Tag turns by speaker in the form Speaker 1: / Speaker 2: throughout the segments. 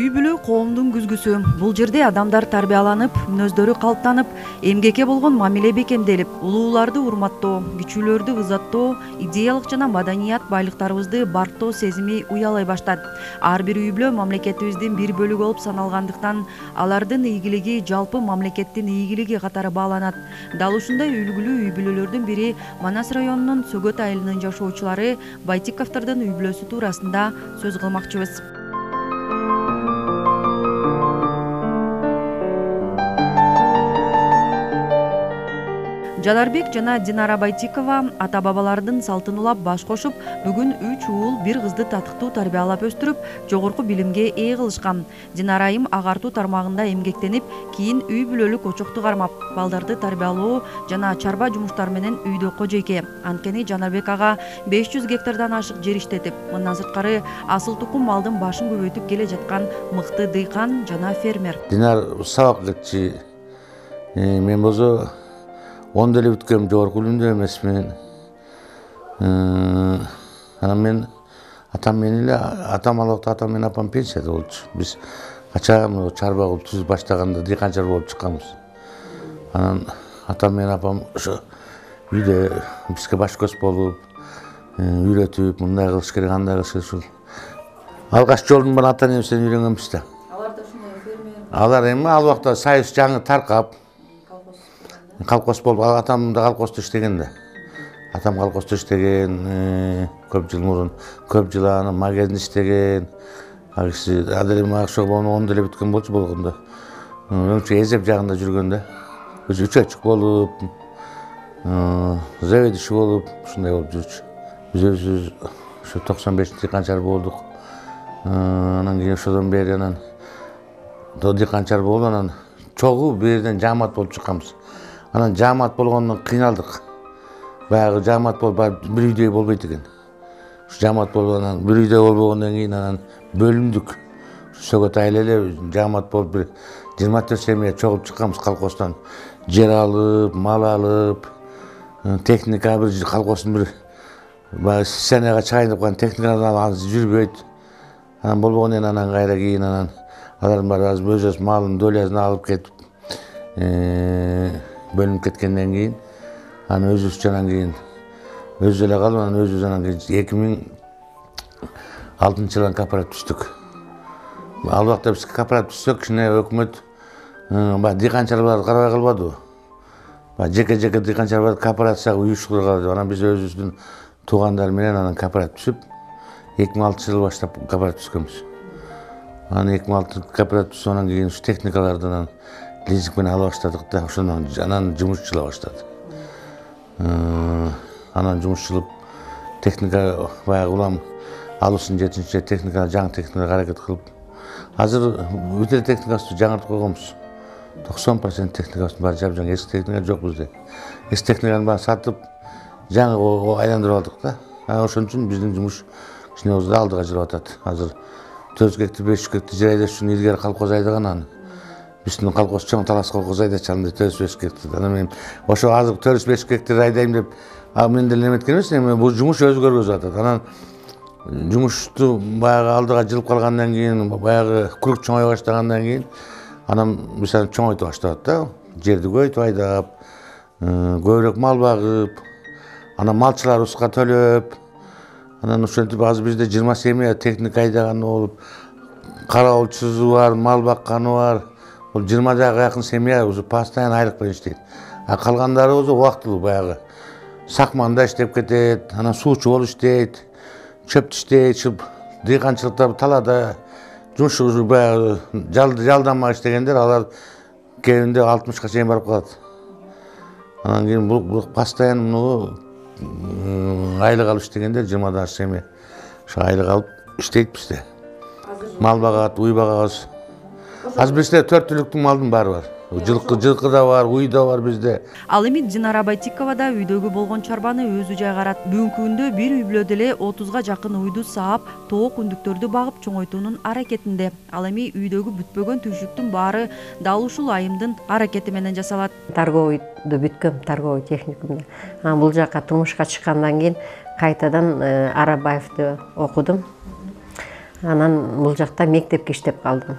Speaker 1: Үй бүлө коомдун күзгүсү. Бул жерде адамдар тарбияланып, мүнөздөрү калыптанып, эмгекке болгон мамиле бекемделип, улууларды урматтоо, кичүүлөрдү ызаттоо, идеялык жана маданият байлыктарыбызды барктоо сезими уялай баштады. Ар бир үй бүлө мамлекетибиздин бир бөлүгү болуп саналгандыктан, алардын ийгилиги жалпы мамлекеттин ийгилиги катары бааланат. Дал ушундай үлгүлүү үй бүлөлөрдүн бири Манас районунун Сөгөт айылынын жашоочулары Байтиковдордун үй бүлөсү туурасында сөз кылмакчыбыз. Жанарбек жана Динара Байтикова ата-бабалардын салтын улап баш кошуп, бүгүн 3 уул, 1 кызды татыктуу тарбиялап өстүрүп, жогорку билимге ээ кылышкан. Динара айым агартуу тармагында эмгектенип, кийин үй бүлөлүк очокту кармап, балдарды тарбиялоо жана чарба жумуштар менен үйдө кожойке. Анткени Жанарбек ага 500 гектардан ашык жер иштетип, мындан сырткары асыл тукум малдын башын көбөйтүп келе жаткан мыкты дыйкан жана фермер.
Speaker 2: Динар сабак кетчи. Мен болсо 10 деле бүткөм, жогорку билимдүү эмесмин. Анан мен атам менен эле, атам ал убакта атам менен апам пенсияда болчу. Биз кача чарба кылып түзүп баштаганда дыйканчылар болуп чыкканбыз. Анан атам менен апам ошо үйдө бизге баш көз болуп, үйрөтүп, мындай кылыш керек, андай кылыш керек ушул. Алгач жолдун баары ата энемизден үйрөнгөнбүз да.
Speaker 1: Алар да ушундай фермер.
Speaker 2: Алар эми ал убакта союз жаңы таркап, колхоз болуп, атам да колхоздо иштеген да. Атам колхоздо иштеген, көп жыл мурун, көп жыл аны магазин иштеген. Ал киши адил эми ошого 10 деле бүткөн болчу болгондо. Өңчө эзеп жагында жүргөн да. Өзү үчөчүк болуп, заведующий болуп, ушундай болуп жүрчү. Биз өзүбүз ошо 95-ти канчар болдук. Анан кийин ошодон бери анан дыйканчар болуп, анан чогуу бирден жаамат болуп чыкканбыз. Анан жаамат болгондон кыйналдык. Баягы жаамат болуп бир үйдөй болбойт экен. Ушу жаамат болуп анан бир үйдөй болбогондон кийин анан бөлүндүк. Сөгөт айыл эле жаамат болуп бир 24 семья чогулуп чыкканбыз колхоздон. Жер алып, мал алып, техника бир колхоздун бир баягы сценага чыгайын деп калган техникалар жүрбөйт. Анан болбогондон кийин анан кайра кийин анан алардын баары өз малын, долясын алып кетип бөлүнүп кеткенден кийин анан өзүбүз анан кийин өзүбүз эле калып, анан өзүбүз анан 2006-жылы кооператив түздүк. Ал убакта биз кооператив түзсөк, кичине өкмөт баягы дыйканчыларды карабай калбадыбы. Баягы жеке дыйканчыларды кооперацияга уюштурган деп, анан биз өзүбүздүн туугандар менен анан кооператив түзүп 2006-жылы баштап кооператив түзгөнбүз. Анан 2006 кооператив түзүп, анан кийин ушу техникаларды анан лизинг менен ала баштадык да, ошондон анан жумуш жыла баштады. Анан жумуш жылып, техника баягы улам алуусун 7-чи техника, жаңы техникага аракет кылып, азыр бүт эле техникабызды жаңыртып койгонбуз. 90% техникабыздын баары жап-жаңы, эски техника жок бизде. Эски техниканы баарын сатып, жаңы айландырып алдык да. Ошон үчүн биздин жумуш кичине алдыга жүрүп атат. Азыр 400 гектар, 500 гектар жер айдаш үчүн илгери колхоз айдаган аны. Биздин колхоз чоң талас колхоз айдачу, анда 405 гектар. Анан мен ошо азыр 405 гектар айдайм деп, мен деле неметкен эмес, эми бул жумуш өзгөргөзүп атат. Анан жумушту баягы алдыга жылып калгандан кийин, баягы круг чоңой баштагандан кийин, анан биз аны чоңойтуп баштадык да. Жерди көбөйтүп айдап, көбүрөөк мал багып, анан малчыларыбызга төлөп, анан ошентип азыр бизде 20 семья техника айдаганы болуп, караолчусу бар, мал бакканы бар. Бул 20-га жакын семья уже постоянно айлык менен иштейт. Калгандары болсо убактылуу баягы сакманда иштеп кетет, анан суучу болуп иштейт, чөптү иштейт, дыйканчылыкта талаада жумуш уже баягы жалданма иштегендер, алар кээбинде 60-ка чейин барып калат. Анан кийин бул постоянно айлык алып иштегендер 20-дан ашык семья. Ошо айлык алып иштейт бизде. Мал багат, уй багабыз. Азыр бизде 4 түлүктүн малдын баары бар. Жылкы да бар, уй да бар бизде.
Speaker 1: Ал эми Динара Байтикова да үйдөгү болгон чарбаны өзү жайгарат. Бүгүнкү күндө бир үй бүлөдө эле 30га жакын уйду саап, тоок үндүктөрдү багып чоңойтуунун аракетинде. Ал эми үйдөгү бүтпөгөн түйшүктүн баары дал ушул айымдын аракети менен жасалат.
Speaker 3: Торговыйду бүткөм, торговый техникумда. Бул жака турмушка чыккандан кийин кайтадан Арабаевди окудум. Анан бул жакта мектепке иштеп калдым.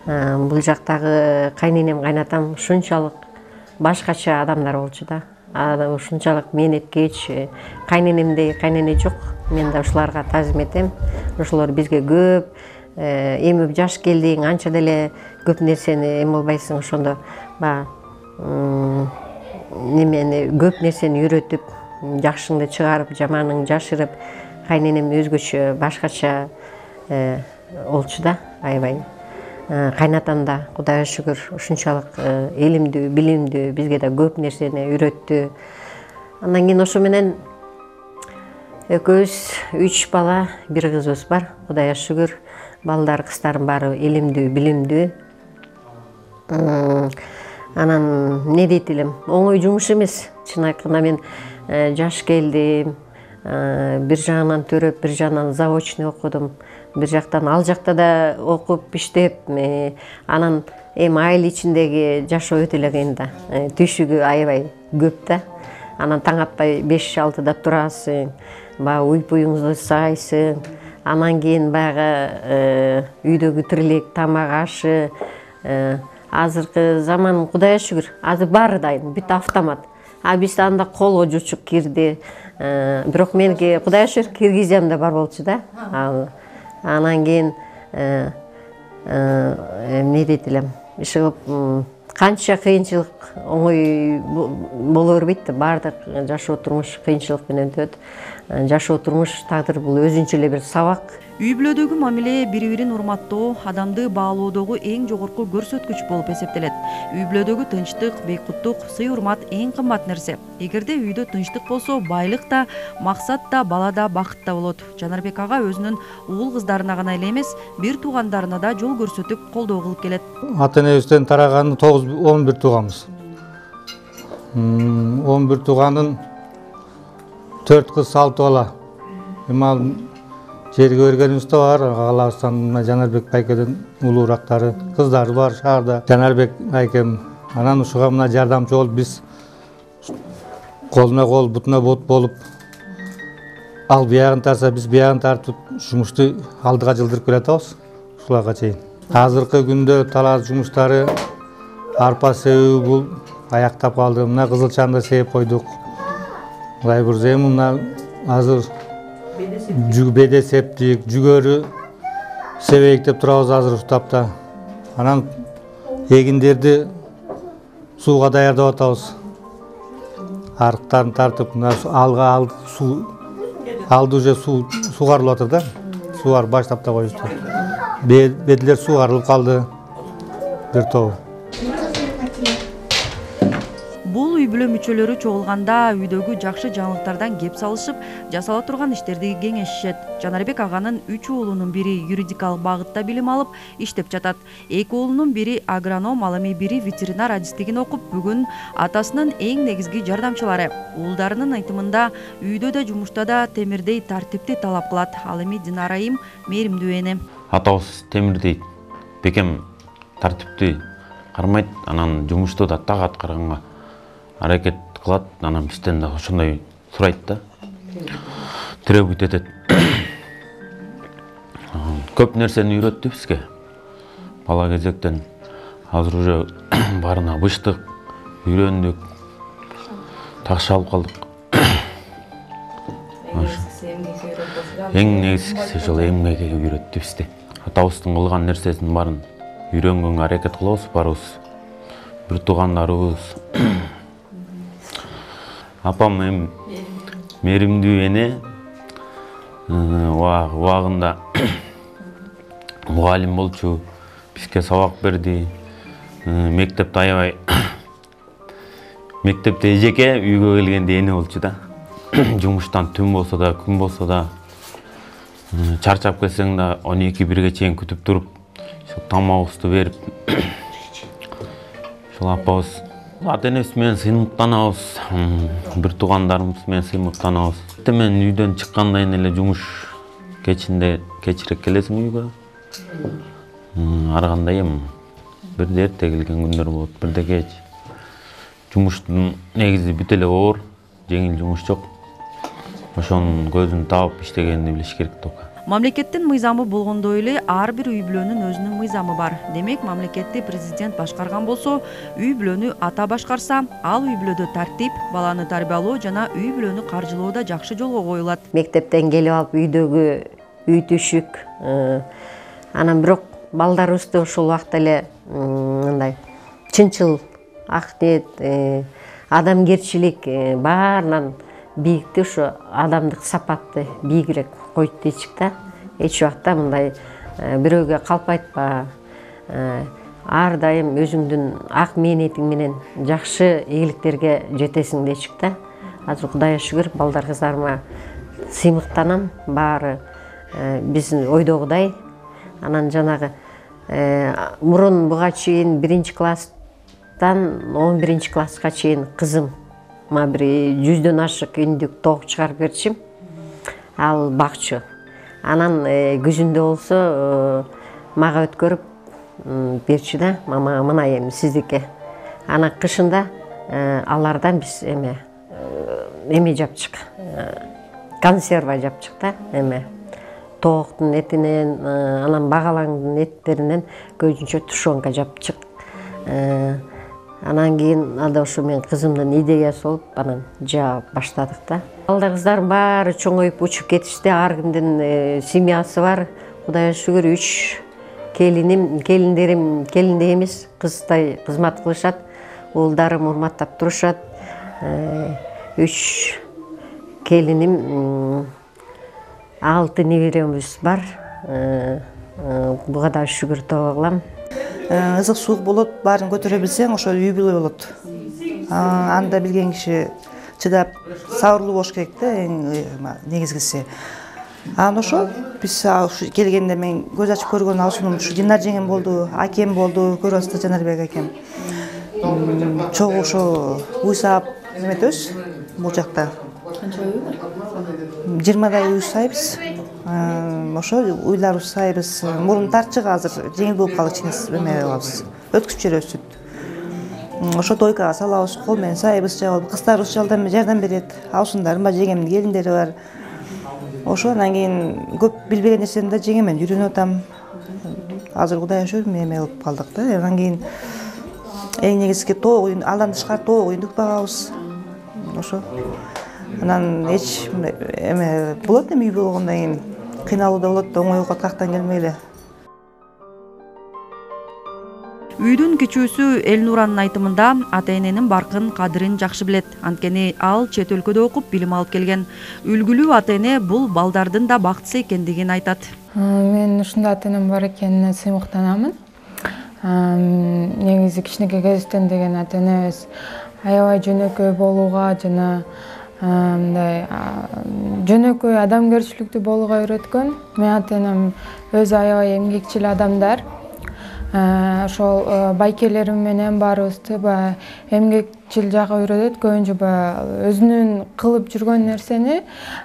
Speaker 3: Бул жактагы кайненем, кайнатам ушунчалык башкача адамдар болчу да. Ушунчалык мээнеткеч, кайненемдей кайнене жок. Мен да ушуларга таазим этем. Ошолор бизге көп эми жаш келдиң, анча деле көп нерсени эме болбайсың, ошондо немени көп нерсени үйрөтүп, жакшыңды чыгарып, жаманыңды жашырып, кайненем өзгөчө башкача болчу да, аябай. Кайнатам да Кудайга шүгүр ушунчалык илимдүү, билимдүү, бизге да көп нерсени үйрөттү. Андан кийин ошо менен экөөбүз 3 бала, 1 кызыбыз бар. Кудайга шүгүр. Балдар, кыздарым баары илимдүү, билимдүү. Анан не дейт элем, оңой жумуш эмес. Чын айтканда мен жаш келдим, бир жагынан төрөп, бир жагынан заочный окудум. Бир жактан ал жакта да окуп, иштеп, анан эми айыл ичиндеги жашоо өтө эле кыйын да. Түшүгү аябай көп да. Анан таң атпай 5-6-да турасың, уй-пуюңузду сагайсың. Анан кийин баягы үйдөгү тирилик, тамак ашы, азыркы заман Кудайга шүгүр, азыр баары дайын, бүт автомат. Бизде анда кол ожучук кирди. Бирок меники Кудайга шүгүр киргизем да бар болчу да. Анан кийин эмне дейт элем, иши канча кыйынчылык оңой боло бербейт да. Баардык жашоо турмуш кыйынчылык менен өтөт. Жашоо турмуш тагдыр бул өзүнчө эле бир сабак.
Speaker 1: Үй бүлөдөгү мамиле бири-бирин урматтоо адамды баалоодогу эң жогорку көрсөткүч болуп эсептелет. Үй бүлөдөгү тынчтык, бейкуттук, сый-урмат эң кымбат нерсе. Эгерде үйдө тынчтык болсо, байлык да, максат да, бала да, бакыт да болот. Жанарбек ага өзүнүн угул кыздарына гана эле эмес, бир туугандарына да жол көрсөтүп, колдоо кылып келет. Ата-энебизден
Speaker 4: тараганы 11 тууганбыз. 11 тууганын 4 кыз, 6 бала. Жерге бергенибиз да бар, агалабыздан Жанарбек байкеден улуурактары, кыздары бар шаарда. Жанарбек байкем анан ушуга мына жардамчы болуп, биз колуна кол, бутуна бут болуп, ал биягын тарса, биз биягын тартып, жумушту алдыга жылдырып келатабыз ушуларга чейин. Азыркы күндө талаш жумуштары, арпа себүү бул аяктап калды. Мына кызылчаны да сээп койдук. Мындай бир эми мына азыр беде септик, жүгөрү себейик деп турабыз азыр уктапта. Анан эгиндерди сууга даярдап атабыз. Арыктарын тартып, алга алды уже сугарылып атыр да. Сууар баштап да коюшту. Бедилер суугарылып калды. Бир тобу.
Speaker 1: Бул үй бүлө мүчөлөрү чогулганда үйдөгү жакшы жаңылыктардан кеп салышып, жасала турган иштерди кеңешишет. Жанарбек аганын 3 уулунун бири юридикалык багытта билим алып иштеп жатат. 2 уулунун бири агроном, ал эми бири ветеринар адистигин окуп, бүгүн атасынын эң негизги жардамчылары. Уулдарынын айтымында үйдө да жумушта да темирдей тартипти талап кылат. Ал эми Динара айым мээримдүү эне.
Speaker 5: Атабыз темирдей, бекем тартипти кармайт, анан жумушту да так аткарганга аракет кылат, анан бизден да ошондой сурайт да. Требуйт этет. Көп нерсени үйрөттү бизге. Бала кезектен азыр уже баарына быштык, үйрөндүк. Такшы алып калдык. Эң негизгиси ошол эмгекке үйрөттү бизди. Атабыздын кылган нерсесинин баарын үйрөнгөнгө аракет кылабыз баарыбыз. Бир туугандарыбыз. Апам эми мээримдүү эне, убагында мугалим болчу, бизге сабак берди. Мектепте аябай мектепте эжеке, үйгө келгенде эне болчу да. Жумуштан түн болсо да, күн болсо да, чарчап келсең да 12-1ге чейин күтүп туруп, тамагыбызды берип, ошол апабыз ата-энебиз менен сыймыктанабыз, бир туугандарыбыз менен сыймыктанабыз. Мен үйдөн чыккандан эле жумуш кечинде кечирээк келесиң үйгө. Ар кандай эми бирде эрте келген күндөр болот, бирде кеч. Жумуштун негизи бүт эле оор, жеңил жумуш жок. Ошонун көзүн таап иштегенди билиш керек тока.
Speaker 1: Мамлекеттин мыйзамы болгондой эле ар бир үй бүлөнүн өзүнүн мыйзамы бар. Демек мамлекетти президент башкарган болсо, үй бүлөнү ата башкарса, ал үй бүлөдө тартип, баланы тарбиялоо жана үй бүлөнү каржылоо да жакшы жолго коюлат.
Speaker 3: Мектептен келип алып үйдөгү үй түшүк, анан бирок балдарыбызды ушул убакта эле мындай чынчыл, акниет, адамгерчилик баарынан бийикти, ушу адамдык сапатты бийигирээк койт дейчик да. Эч убакта мындай бирөөгө калп айтпа, ар дайым өзүңдүн ак мээнетиң менен жакшы ийгиликтерге жетесиң дейчик да. Азыр Кудайга шүгүр, балдар кыздарыма сыймыктанам, баары биздин ойдогудай. Анан жанагы мурун буга чейин 1-класстан 11-класска чейин кызыма бир 100дөн ашык үндүк тоок чыгарып берчим. Ал бакчу. Анан күзүндө болсо мага өткөрүп берчү да, мама мына эми сиздики. Анан кышында алардан биз эме жапчык, консерва жапчык да, тооктун этинен, анан багалаңдын эттеринен көбүнчө тушенка жапчык. Анан кийин анда ошо мен кызымдын идеясы болуп, анан жаа баштадык да. Балдар кыздар баары чоңоюп учуп кетишти. Ар кимдин семьясы бар. Кудайга шүгүр 3 келиндерим келиндей эмес, кыздай кызмат кылышат. Уулдарым урматтап турушат. 3 келиним, 6 неберемиз бар. Буга да шүгүр таба кылам.
Speaker 6: Ызык суук болот, баарын көтөрө билсең, ошо үй бүлө болот. Анда билген киши чыдап сабырлуу болуш керек да, эң негизгиси. Анан ошо биз келгенде мен көз ачып көргөн алсунум ушу Динар жеңем болду, акем болду, көрүп атасыздар Жанарбек акем. Чогуу ошо уй саап эметебиз бул жакта. Канча үй бар? 20дай үй сайбыз. Ошо уйларыбыз сайбыз. Мурун тарчык, азыр жеңил болуп калды, эме кылабыз. Өткүзүп жиберебиз сүт. Ошо дойкага салабыз, кол менен сайбыз, кыздарыбыз жардам берет. Алсундарым бар, жеңемдин келиндери бар. Ошо анан кийин көп билбеген нерсени да жеңем менен үйрөнүп атам. Азыр Кудайга шүгүр эме кылып калдык да. Анан кийин эң негизги тоок оюн, алдан тышкары тоок оюндук багабыз. Ошо. Анан эч эме болот, эми үй болгондон кийин кыйналуу да болот, оңой каттактан келмей эле.
Speaker 1: Үйдүн кичүүсү Элнуранын айтымында ата-эненин баркын кадырын жакшы билет. Анткени ал чет өлкөдө окуп билим алып келген. Үлгүлүү ата-эне бул балдардын да бактысы экендигин айтат.
Speaker 7: Мен ушундай ата-энем бар экенине сыймыктанамын. Негизи кичинекей кезиктен деген ата-энебиз аябай жөнөкөй болууга жана мындай жөнөкөй адамгерчиликтүү болууга үйрөткөн. Мен ата-энем өзү аябай эмгекчил адамдар. Ошол байкелерим менен баарыбызды эмгекчил жакка үйрөтөт. Көбүнчө өзүнүн кылып жүргөн нерсени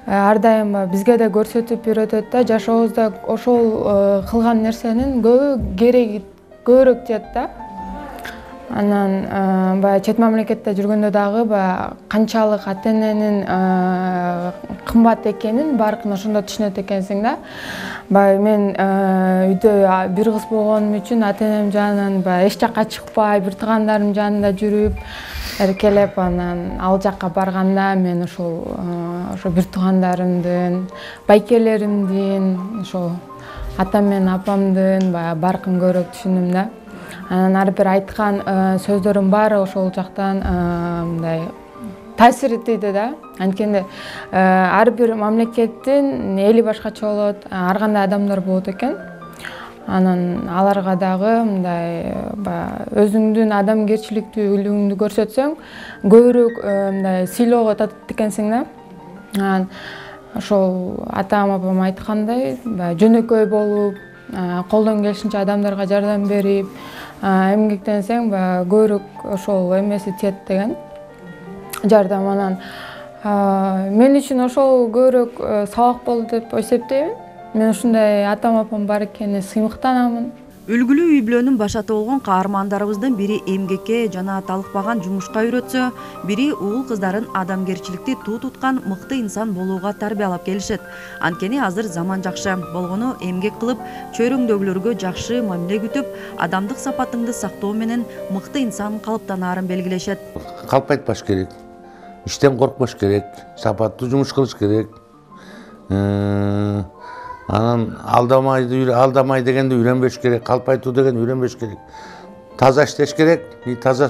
Speaker 7: ар дайым бизге да көрсөтүп үйрөтөт да. Жашообузда ошол кылган нерсенин көбү кереги көбүрөөк тиет да. Анан чет мамлекетте жүргөндө дагы канчалык ата-эненин кымбат экенин баркын ошондо түшүнөт экенсиң да. Мен үйдө бир кыз болгонум үчүн ата-энем жанынан эч жакка чыкпай, бир туугандарым жанында жүрүп, эркелеп, анан ал жакка барганда мен ошо бир туугандарымдын, байкелеримдин, ошо атам менен апамдын баркын көбүрөөк түшүндүм да. Анан ар бир айткан сөздөрүм баары ошол жактан мындай таасир этти да. Анткени ар бир мамлекеттин эли башкача болот, ар кандай адамдар болот экен. Анан аларга дагы мындай өзүңдүн адамгерчиликтүүлүгүңдү көрсөтсөң, көбүрөөк мындай сыйлоого татат экенсиң да. Анан ошол атам апам айткандай, жөнөкөй болуп, колдон келишинче адамдарга жардам берип, эмгектенсең көбүрөөк ошол эмеси тиет деген жардам. Анан мен үчүн ошол көбүрөөк сабак болду деп эсептеймин. Мен ушундай атам апам бар экенине сыймыктанамын.
Speaker 1: Үлгүлүү үй бүлөнүн башаты болгон каармандарыбыздын бири эмгекке жана талыкпаган жумушка үйрөтсө, бири уул кыздарын адамгерчиликти туу туткан мыкты инсан болууга тарбиялап келишет. Анткени азыр заман жакшы болгону эмгек кылып, чөйрөңдөгүлөргө жакшы мамиле күтүп, адамдык сапатыңды сактоо менен мыкты инсан калыптанаарын белгилешет.
Speaker 2: Калп айтпаш керек, иштен коркпош керек, сапаттуу жумуш кылыш керек. Анан алдамай дегенде үйрөнбөш керек, калп айтуу деген үйрөнбөш керек. Таза иштеш керек, таза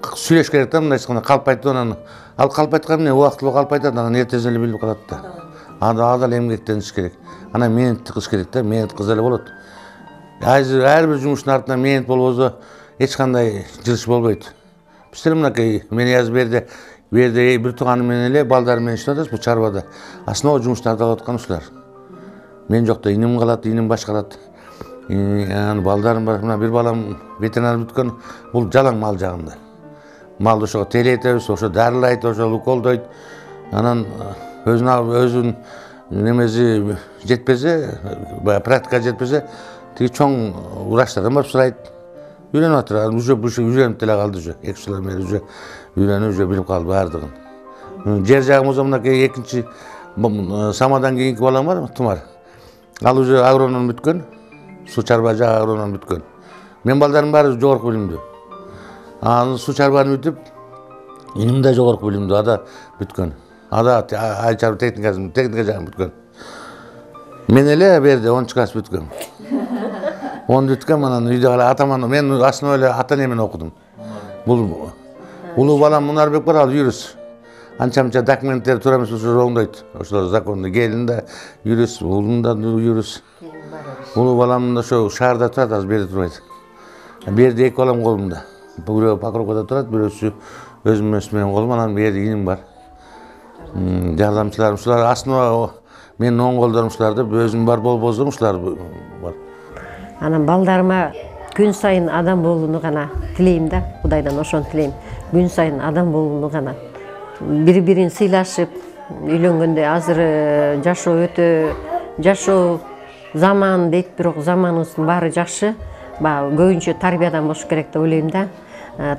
Speaker 2: сүйлөш керек да, мындай айтканда калп айтуу, анан ал калп айткан эмне убактылуу калп айтат, анан эртең эле билип калат да. Адал эмгектениш керек. Анан мээнетти кылыш керек да, мээнет кылса эле болот. Ар бир жумуштун артынан мээнет болбосо эч кандай жылыш болбойт. Биз деле мынакей мен азыр берде бир тууганым менен эле балдарым менен иштеп атабыз бул чарбада. Основа жумуштарды алып аткан ушулар. Мен жокто иним калат, иним башкарат. Анан балдарым бар, мына бир балам ветеринар бүткөн, бул жалаң мал жагында. Малды ошого тейлетебиз, ошо дарылайт, ошо уколдойт. Анан өзүнүн немеси жетпесе, практика жетпесе, тиги чоң врачтардан барып сурайт. Үйрөнүп атыр, уже үйрөнүп деле калды уже. 2 жылдан бери уже үйрөнүп, уже билип калды баардыгын. Жер жагыбызда мынакей экинчи самадан кийинки балам бар, Тумар. Ал уже агроном бүткөн, суу чарба жагы агроном бүткөн. Мен балдарым баары жогорку билимдүү. Анан суу чарбаны бүтүп, иним да жогорку билимдүү, ада бүткөн. Ада ай чарба техника жагын бүткөн. Мен эле берде 10 класс бүткөм. 10 бүткөм, анан үйдө кала атаман, мен основа эле ата энемен окудум. Бул улуу балам Мунарбек бар, ал юрист. Анча-мынча документтер туура эмес болсо оңдойт. Ошолор законду келин да юрист, уулум да юрист. Улуу балам ошо шаарда турат, азыр берде турбайт. Берде 2 балам колумда. Бирөө Покровкада турат, бирөөсү өзүм менен колум, анан берде иним бар. Жардамчыларым ушулар основа менин оң колдорум ушуларды, өзүм бар болбосом ушулар бар.
Speaker 3: Анан балдарыма күн сайын адам болууну гана тилейм да, Кудайдан ошону тилейм. Күн сайын адам болууну гана. Бири-бирин сыйлашып, үйлөнгөндө азыр жашоо заман дейт, бирок заманыбыздын баары жакшы. Көбүнчө тарбиядан болуш керек деп ойлойм да.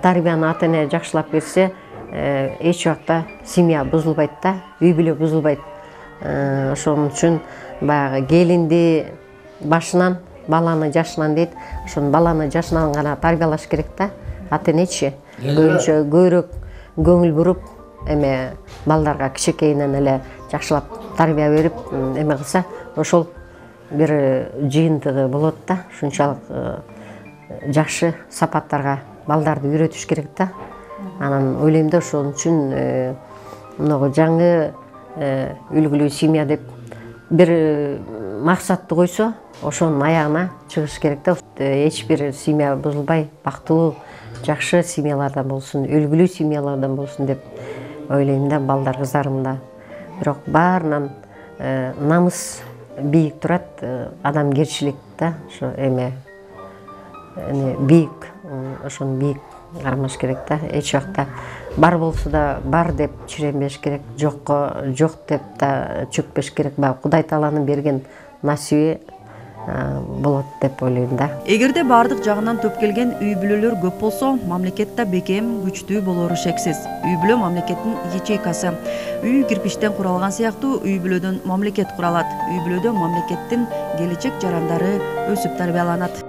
Speaker 3: Тарбияны ата эне жакшылап берсе, эч убакта семья бузулбайт да, үй бүлө бузулбайт. Ошон үчүн баягы келинди башынан, баланы жашынан дейт, ошон баланы жашынан гана тарбиялаш керек да. Ата энечи көбүнчө көбүрөөк көңүл буруп, эме балдарга кичинекейинен эле жакшылап тарбия берип, эме кылса, ошол бир жыйынтыгы болот да. Ушунчалык жакшы сапаттарга балдарды үйрөтүш керек да. Анан ойлойм да, ошон үчүн мынагу жаңы үлгүлүү семья деп бир максатты койсо, ошонун аягына чыгыш керек да. Эч бир семья бузулбай, бактылуу, жакшы семьялардан болсун, үлгүлүү семьялардан болсун деп ойлойм да, балдар кыздарым да. Бирок баарынан намыс бийик турат, адамгерчилик да, ошо эме бийик, ошону бийик кармаш керек да. Эч убакта бар болсо да бар деп чиренбеш керек, жокко жок деп да чөкпеш керек. Кудай Тааланын берген насиби болот деп ойлойм да.
Speaker 1: Эгерде баардык жагынан төп келген үй бүлөлөр көп болсо, мамлекет да бекем, күчтүү болору шексиз. Үй бүлө мамлекеттин ячейкасы. Үй кирпичтен куралган сыяктуу үй бүлөдөн мамлекет куралат. Үй бүлөдө мамлекеттин келечек жарандары өсүп тарбияланат.